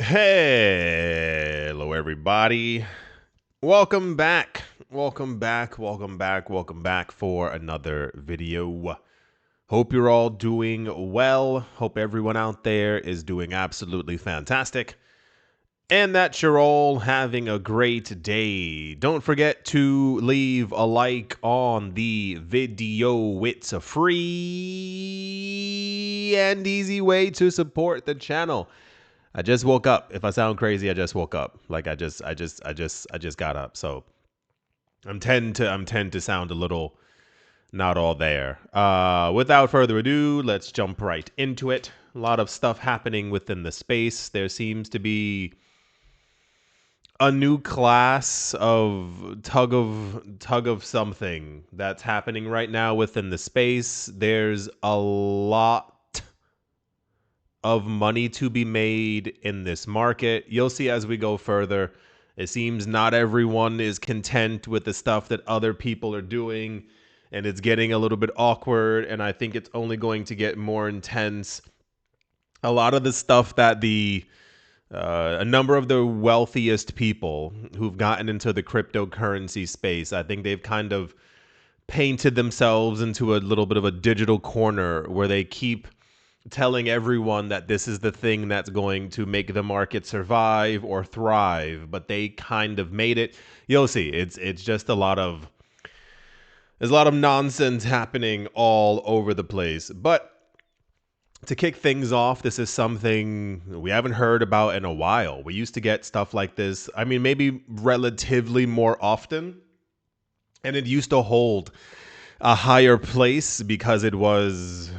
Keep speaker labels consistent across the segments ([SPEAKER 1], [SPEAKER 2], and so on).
[SPEAKER 1] Hello, everybody. Welcome back. Welcome back. Welcome back. Welcome back for another video. Hope you're all doing well. Hope everyone out there is doing absolutely fantastic. And that you're all having a great day. Don't forget to leave a like on the video. It's a free and easy way to support the channel. I just woke up. If I sound crazy, I just woke up. Like I just got up. So I'm tend to sound a little not all there. Without further ado, let's jump right into it. A lot of stuff happening within the space. There seems to be a new class of tug of something that's happening right now within the space. There's a lot of money to be made in this market. You'll see as we go further. It seems not everyone is content with the stuff that other people are doing, and it's getting a little bit awkward, and I think it's only going to get more intense. A lot of the stuff that a number of the wealthiest people who've gotten into the cryptocurrency space, I think they've kind of painted themselves into a little bit of a digital corner where they keep telling everyone that this is the thing that's going to make the market survive or thrive, but they kind of made it. You'll see. It's just there's a lot of nonsense happening all over the place. But to kick things off, this is something we haven't heard about in a while. We used to get stuff like this, I mean, maybe relatively more often, and it used to hold a higher place because it was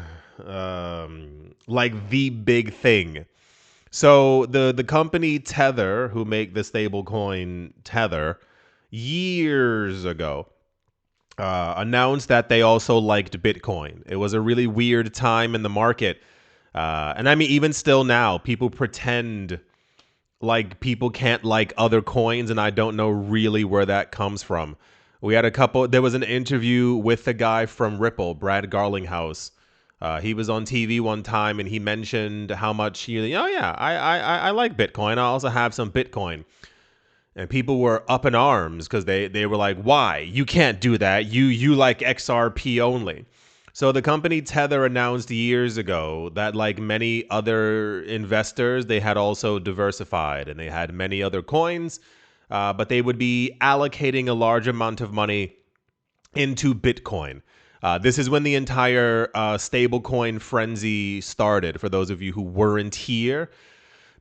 [SPEAKER 1] like the big thing. So the company Tether, who make the stablecoin Tether, years ago announced that they also liked Bitcoin. It was a really weird time in the market. And I mean, even still now, people pretend like people can't like other coins, and I don't know really where that comes from. There was an interview with the guy from Ripple, Brad Garlinghouse. He was on TV one time and he mentioned how much, I like Bitcoin. I also have some Bitcoin. And people were up in arms because they were like, why? You can't do that. You like XRP only. So the company Tether announced years ago that, like many other investors, they had also diversified and they had many other coins, but they would be allocating a large amount of money into Bitcoin. This is when the entire stablecoin frenzy started, for those of you who weren't here,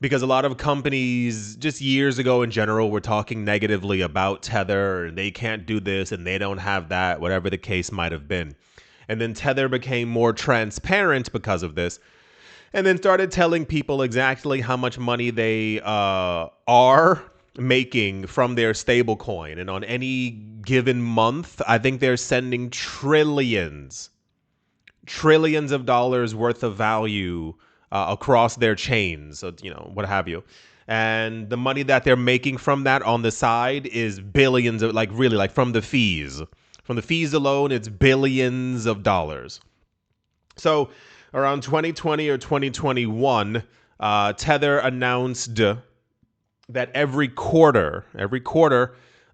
[SPEAKER 1] because a lot of companies just years ago in general were talking negatively about Tether, and they can't do this and they don't have that, whatever the case might have been. And then Tether became more transparent because of this, and then started telling people exactly how much money they are making from their stable coin. And on any given month, I think they're sending trillions of dollars worth of value across their chains, so, what have you. And the money that they're making from that on the side is billions of, like from the fees. From the fees alone, it's billions of dollars. So around 2020 or 2021, Tether announced that every quarter,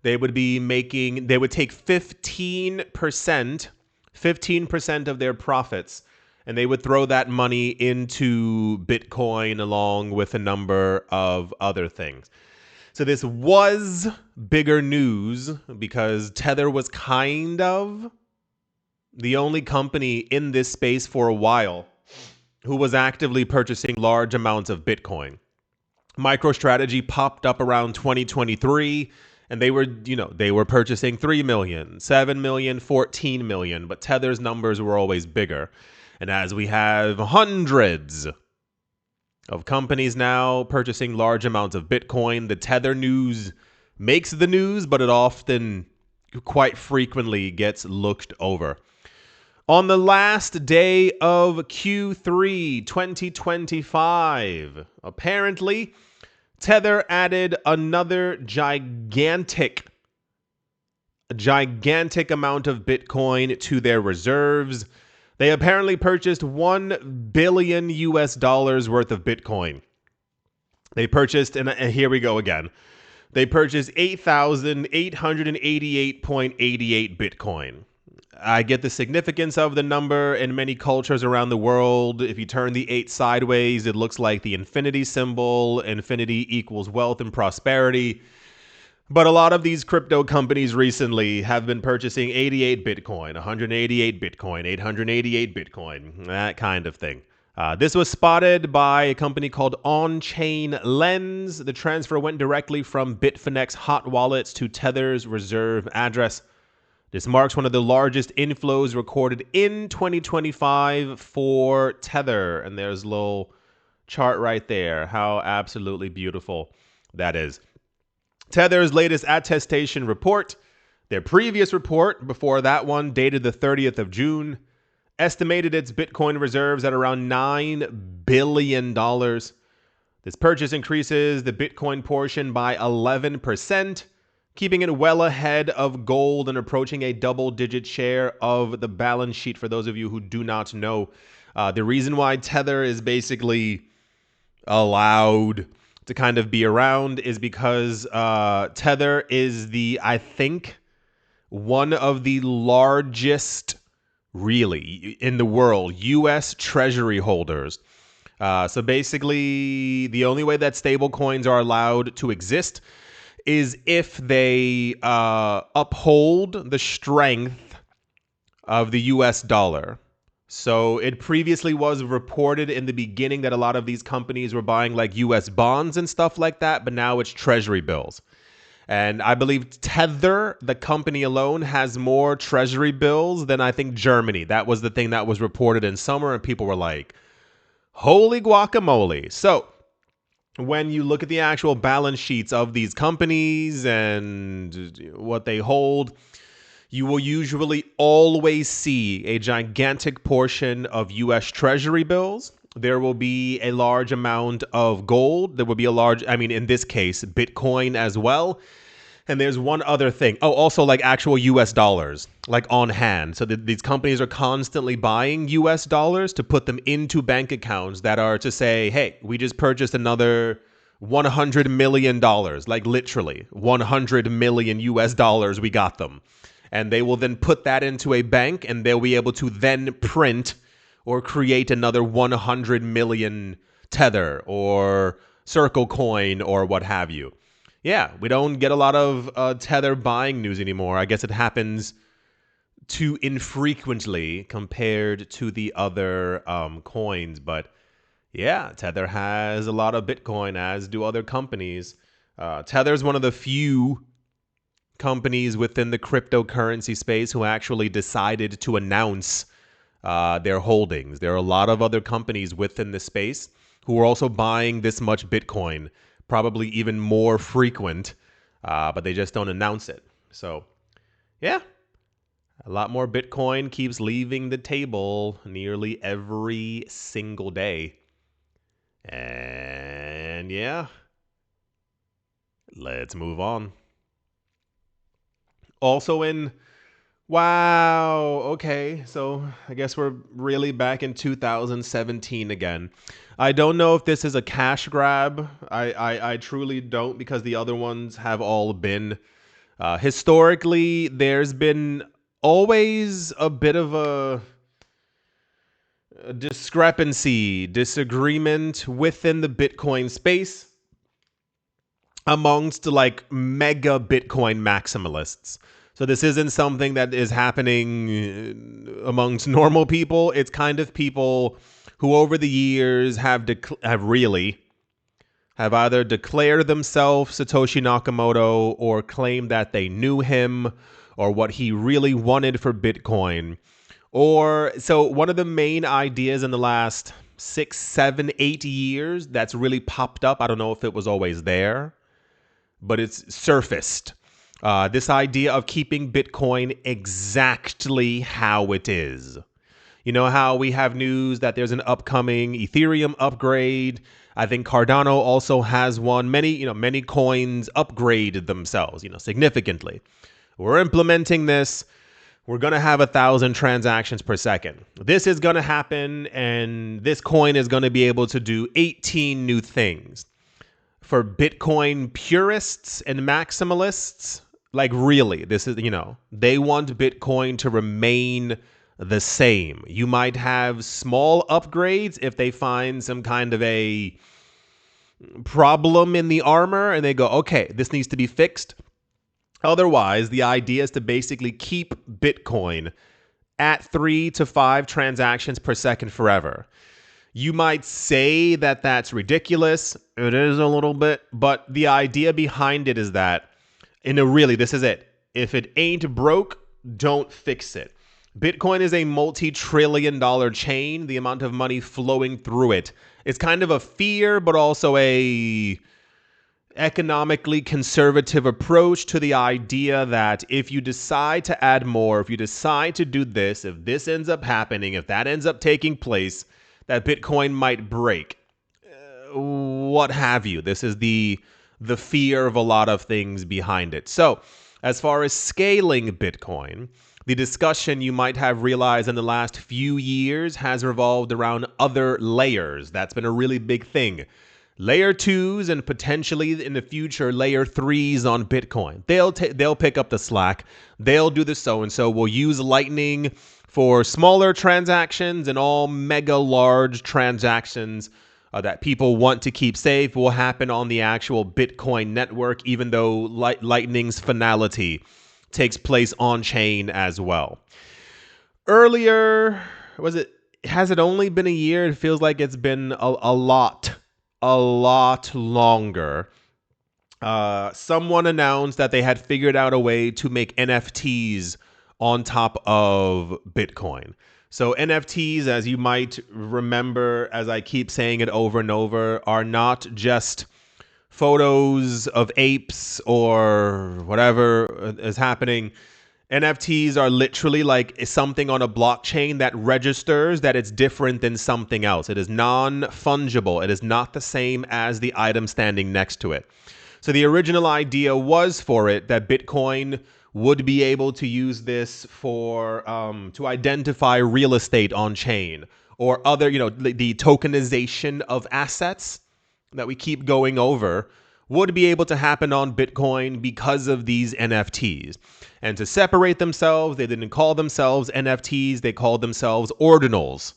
[SPEAKER 1] they would take 15% of their profits, and they would throw that money into Bitcoin along with a number of other things. So this was bigger news because Tether was kind of the only company in this space for a while who was actively purchasing large amounts of Bitcoin. MicroStrategy popped up around 2023, and they were purchasing 3 million, 7 million, 14 million, but Tether's numbers were always bigger. And as we have hundreds of companies now purchasing large amounts of Bitcoin, the Tether news makes the news, but it often, quite frequently, gets looked over. On the last day of Q3 2025, apparently, Tether added another gigantic amount of Bitcoin to their reserves. They apparently purchased $1 billion worth of Bitcoin. They purchased, and here we go again. They purchased 8,888.88 Bitcoin. I get the significance of the number in many cultures around the world. If you turn the 8 sideways, it looks like the infinity symbol. Infinity equals wealth and prosperity. But a lot of these crypto companies recently have been purchasing 88 Bitcoin, 188 Bitcoin, 888 Bitcoin, that kind of thing. This was spotted by a company called On-Chain Lens. The transfer went directly from Bitfinex hot wallets to Tether's reserve address. This marks one of the largest inflows recorded in 2025 for Tether. And there's a little chart right there. How absolutely beautiful that is. Tether's latest attestation report, their previous report before that one, dated the 30th of June, estimated its Bitcoin reserves at around $9 billion. This purchase increases the Bitcoin portion by 11%, keeping it well ahead of gold and approaching a double-digit share of the balance sheet. For those of you who do not know, the reason why Tether is basically allowed to kind of be around is because Tether is I think, one of the largest, really, in the world, U.S. Treasury holders. So basically, the only way that stable coins are allowed to exist is if they uphold the strength of the U.S. dollar. So it previously was reported in the beginning that a lot of these companies were buying like US bonds and stuff like that, but now it's treasury bills. And I believe Tether, the company alone, has more treasury bills than I think Germany. That was the thing that was reported in summer, and people were like, holy guacamole. So when you look at the actual balance sheets of these companies and what they hold, you will usually always see a gigantic portion of U.S. Treasury bills. There will be a large amount of gold. There will be in this case, Bitcoin as well. And there's one other thing. Oh, also like actual U.S. dollars, like on hand. So these companies are constantly buying U.S. dollars to put them into bank accounts that are to say, hey, we just purchased another $100 million, like literally 100 million U.S. dollars, we got them. And they will then put that into a bank, and they'll be able to then print or create another 100 million Tether or Circle Coin or what have you. Yeah, we don't get a lot of Tether buying news anymore. I guess it happens too infrequently compared to the other coins. But yeah, Tether has a lot of Bitcoin, as do other companies. Tether is one of the few companies within the cryptocurrency space who actually decided to announce their holdings. There are a lot of other companies within the space who are also buying this much Bitcoin, probably even more frequent, but they just don't announce it. So, yeah, a lot more Bitcoin keeps leaving the table nearly every single day. And yeah, let's move on. Also wow, okay, so I guess we're really back in 2017 again. I don't know if this is a cash grab. I truly don't, because the other ones have all been. Historically, there's been always a bit of a disagreement within the Bitcoin space amongst like mega Bitcoin maximalists. So this isn't something that is happening amongst normal people. It's kind of people who over the years have either declared themselves Satoshi Nakamoto or claimed that they knew him or what he really wanted for Bitcoin. So one of the main ideas in the last 6, 7, 8 years that's really popped up, I don't know if it was always there, but it's surfaced. This idea of keeping Bitcoin exactly how it is. You know how we have news that there's an upcoming Ethereum upgrade. I think Cardano also has one. Many coins upgraded themselves, significantly. We're implementing this. We're going to have 1,000 transactions per second. This is going to happen, and this coin is going to be able to do 18 new things. for Bitcoin purists and maximalists, like really, this is, they want Bitcoin to remain the same. You might have small upgrades if they find some kind of a problem in the armor and they go, okay, this needs to be fixed. Otherwise, the idea is to basically keep Bitcoin at 3 to 5 transactions per second forever. You might say that that's ridiculous. It is a little bit, but the idea behind it is that, really, this is it. If it ain't broke, don't fix it. Bitcoin is a multi-trillion-dollar chain. The amount of money flowing through it is kind of a fear, but also a economically conservative approach to the idea that if you decide to add more, if you decide to do this, if this ends up happening, if that ends up taking place, that Bitcoin might break, what have you. This is the fear of a lot of things behind it. So as far as scaling Bitcoin, the discussion you might have realized in the last few years has revolved around other layers. That's been a really big thing. Layer 2s and potentially in the future layer 3s on Bitcoin. They'll pick up the slack. They'll do the so-and-so. We'll use Lightning for smaller transactions, and all mega large transactions that people want to keep safe will happen on the actual Bitcoin network, even though Lightning's finality takes place on chain as well. Earlier, has it only been a year? It feels like it's been a lot longer. Someone announced that they had figured out a way to make NFTs on top of Bitcoin. So NFTs, as you might remember, as I keep saying it over and over, are not just photos of apes or whatever is happening. NFTs are literally like something on a blockchain that registers that it's different than something else. It is non-fungible. It is not the same as the item standing next to it. So the original idea was for it that Bitcoin would be able to use this for to identify real estate on chain or other, the tokenization of assets that we keep going over would be able to happen on Bitcoin because of these NFTs. And to separate themselves, they didn't call themselves NFTs, they called themselves ordinals.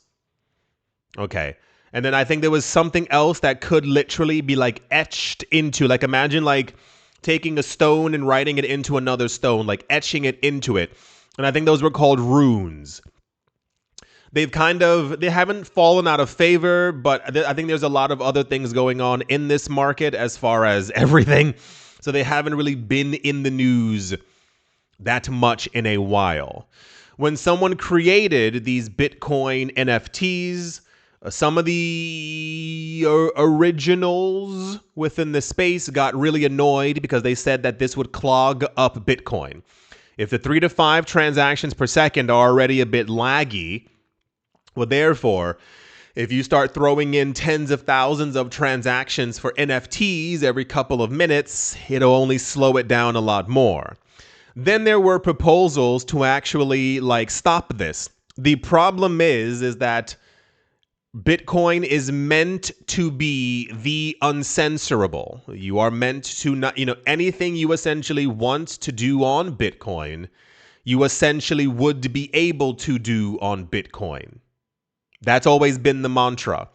[SPEAKER 1] Okay. And then I think there was something else that could literally be like etched into, like imagine like taking a stone and writing it into another stone, like etching it into it. And I think those were called runes. They haven't fallen out of favor, but I think there's a lot of other things going on in this market as far as everything. So they haven't really been in the news that much in a while. When someone created these Bitcoin NFTs, some of the originals within the space got really annoyed because they said that this would clog up Bitcoin. If the 3 to 5 transactions per second are already a bit laggy, well, therefore, if you start throwing in tens of thousands of transactions for NFTs every couple of minutes, it'll only slow it down a lot more. Then there were proposals to actually stop this. The problem is that Bitcoin is meant to be the uncensorable. You are meant to not, anything you essentially want to do on Bitcoin, you essentially would be able to do on Bitcoin. That's always been the mantra.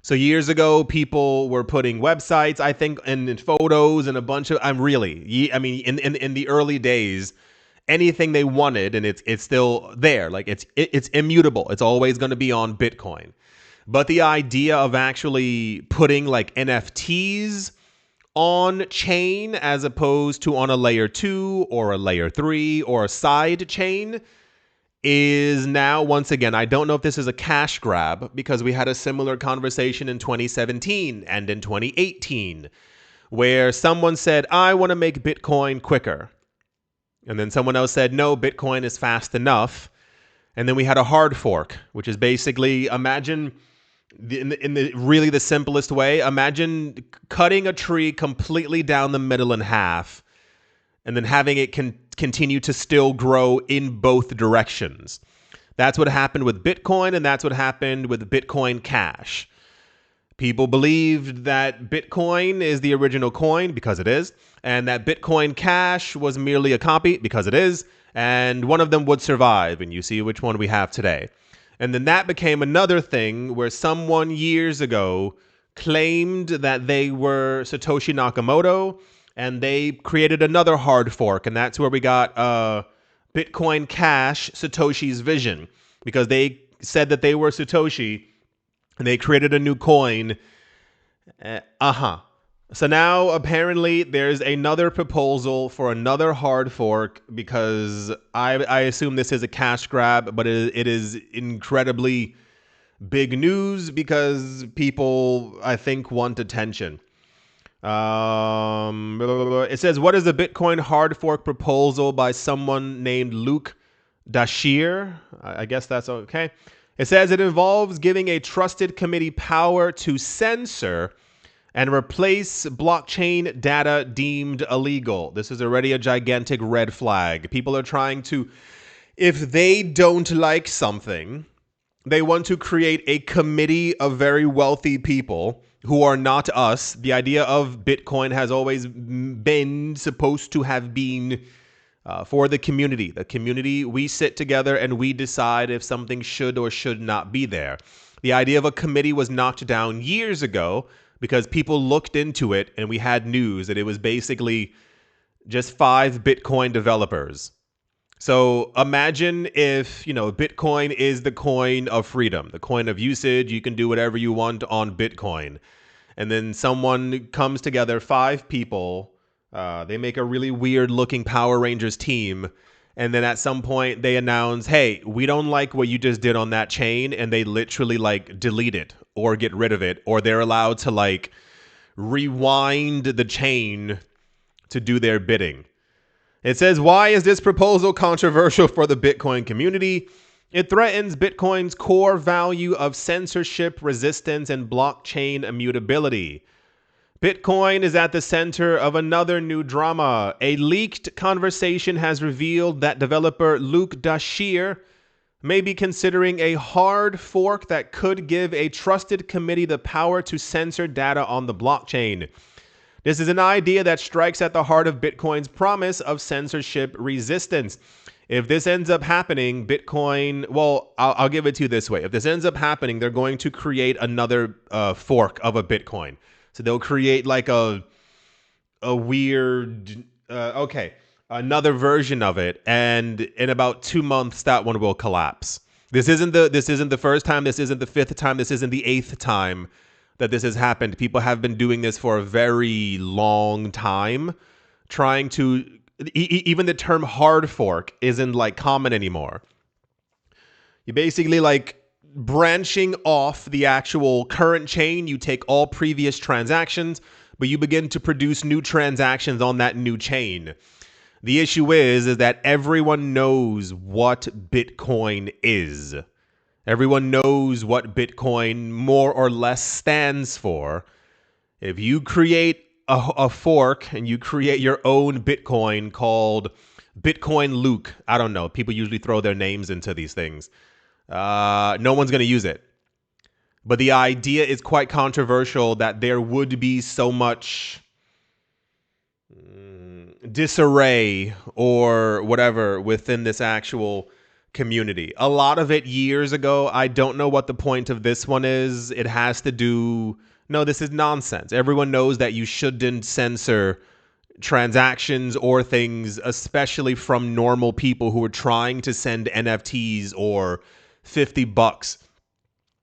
[SPEAKER 1] So years ago, people were putting websites, I think, and photos and a bunch of, in the early days, anything they wanted, and it's still there. Like it's immutable. It's always going to be on Bitcoin. But the idea of actually putting like NFTs on chain as opposed to on a layer 2 or a layer 3 or a side chain is now, once again, I don't know if this is a cash grab because we had a similar conversation in 2017 and in 2018 where someone said, I want to make Bitcoin quicker. And then someone else said, no, Bitcoin is fast enough. And then we had a hard fork, which is basically, imagine in the really the simplest way, imagine cutting a tree completely down the middle in half and then having it continue to still grow in both directions. That's what happened with Bitcoin, and that's what happened with Bitcoin Cash. People believed that Bitcoin is the original coin because it is, and that Bitcoin Cash was merely a copy because it is, and one of them would survive, and you see which one we have today. And then that became another thing where someone years ago claimed that they were Satoshi Nakamoto, and they created another hard fork, and that's where we got Bitcoin Cash, Satoshi's vision, because they said that they were Satoshi, and they created a new coin. So now apparently there's another proposal for another hard fork because I assume this is a cash grab, but it is incredibly big news because people, I think, want attention. It says, what is the Bitcoin hard fork proposal by someone named Luke Dashir? I guess that's okay. It says it involves giving a trusted committee power to censor and replace blockchain data deemed illegal. This is already a gigantic red flag. People are trying to, if they don't like something, they want to create a committee of very wealthy people who are not us. The idea of Bitcoin has always been supposed to have been for the community. The community, we sit together and we decide if something should or should not be there. The idea of a committee was knocked down years ago because people looked into it and we had news that it was basically just 5 Bitcoin developers. So imagine if, Bitcoin is the coin of freedom, the coin of usage. You can do whatever you want on Bitcoin. And then someone comes together, 5 people, they make a really weird looking Power Rangers team. And then at some point they announce, hey, we don't like what you just did on that chain. And they literally delete it or get rid of it, or they're allowed to rewind the chain to do their bidding. It says, why is this proposal controversial for the Bitcoin community? It threatens Bitcoin's core value of censorship, resistance, and blockchain immutability. Bitcoin is at the center of another new drama. A leaked conversation has revealed that developer Luke Dashir may be considering a hard fork that could give a trusted committee the power to censor data on the blockchain. This is an idea that strikes at the heart of Bitcoin's promise of censorship resistance. If this ends up happening, Bitcoin, well, I'll give it to you this way. If this ends up happening, they're going to create another fork of a Bitcoin. So they'll create a weird, another version of it. And in about 2 months, that one will collapse. This isn't the first time. This isn't the 5th time. This isn't the 8th time that this has happened. People have been doing this for a very long time, trying to, even the term hard fork isn't common anymore. You basically branching off the actual current chain. You take all previous transactions, but you begin to produce new transactions on that new chain. The issue is that everyone knows what Bitcoin is. Everyone knows what Bitcoin more or less stands for. If you create a fork and you create your own Bitcoin called Bitcoin Luke, I don't know. People usually throw their names into these things. No one's going to use it. But the idea is quite controversial that there would be so much disarray or whatever within this actual community. A lot of it years ago. I don't know what the point of this one is. It has to do... No, this is nonsense. Everyone knows that you shouldn't censor transactions or things, especially from normal people who are trying to send NFTs or $50.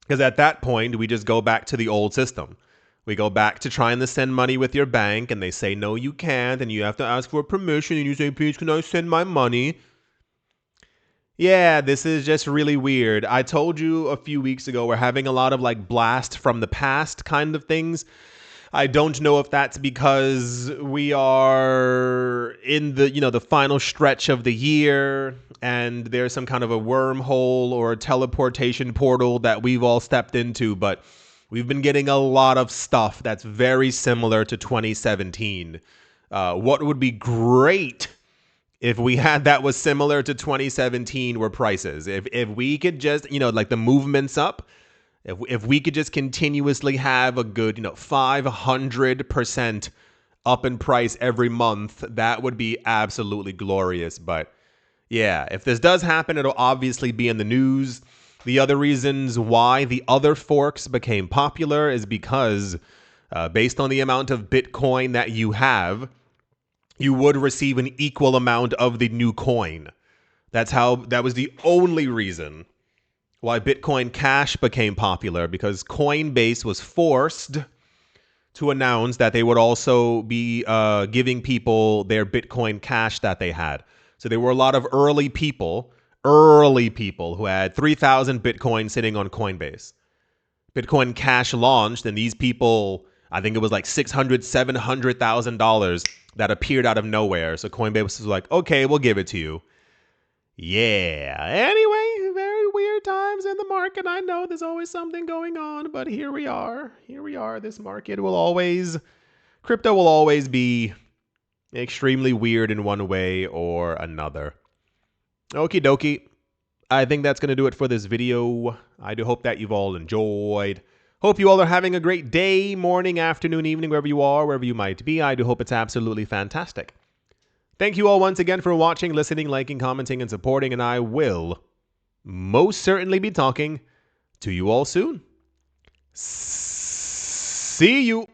[SPEAKER 1] Because at that point, we just go back to the old system. We go back to trying to send money with your bank, and they say, no, you can't, and you have to ask for permission, and you say, please, can I send my money? Yeah, this is just really weird. I told you a few weeks ago we're having a lot of blast from the past kind of things. I don't know if that's because we are in the final stretch of the year and there's some kind of a wormhole or a teleportation portal that we've all stepped into, but we've been getting a lot of stuff that's very similar to 2017. What would be great if we had that was similar to 2017 were prices. If we could just, the movement's up If we could just continuously have a good, 500% up in price every month, that would be absolutely glorious. But yeah, if this does happen, it'll obviously be in the news. The other reasons why the other forks became popular is because based on the amount of Bitcoin that you have, you would receive an equal amount of the new coin. That was the only reason why Bitcoin Cash became popular, because Coinbase was forced to announce that they would also be giving people their Bitcoin Cash that they had. So there were a lot of early people who had 3,000 Bitcoin sitting on Coinbase. Bitcoin Cash launched, and these people, I think it was like $600,000, $700,000 that appeared out of nowhere. So Coinbase was like, okay, we'll give it to you. Yeah. Anyway, very weird times in the market. I know there's always something going on, but here we are. Here we are. Crypto will always be extremely weird in one way or another. Okie dokie. I think that's going to do it for this video. I do hope that you've all enjoyed. Hope you all are having a great day, morning, afternoon, evening, wherever you are, wherever you might be. I do hope it's absolutely fantastic. Thank you all once again for watching, listening, liking, commenting, and supporting, and I will most certainly be talking to you all soon. See you.